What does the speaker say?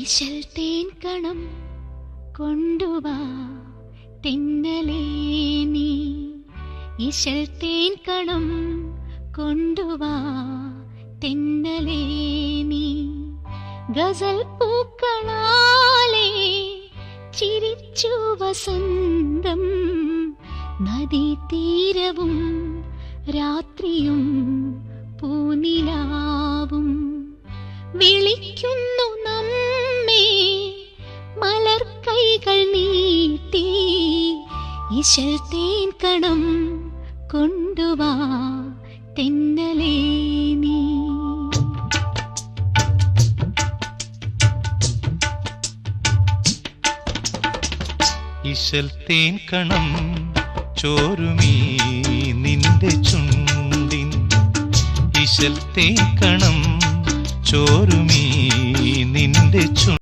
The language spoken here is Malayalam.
ഇശൽ തേൻ കണം കൊണ്ടുവാ തെന്നലേ നീ, ഇശൽ തേൻ കണം കൊണ്ടുവാ തെന്നലേ നീ. ഗസൽ പൂക്കളാലേ ചിരിച്ചു വസന്തം, നദീതീരവും രാത്രിയും പൂനിലാവും വിളിക്കുന്നു നമ്മെ മലർക്കൈകൾ നീട്ടി. ഇശൽ തേൻ കണം കൊണ്ടുവാ തെന്നലേ നീ. ഇശൽ തേൻ കണം ചോരുമീ നിന്റെ ചുണ്ടിൻ, ഇശൽ തേൻ കണം ചോരുമീ നിന്റെ ചുണ്ടിൻ.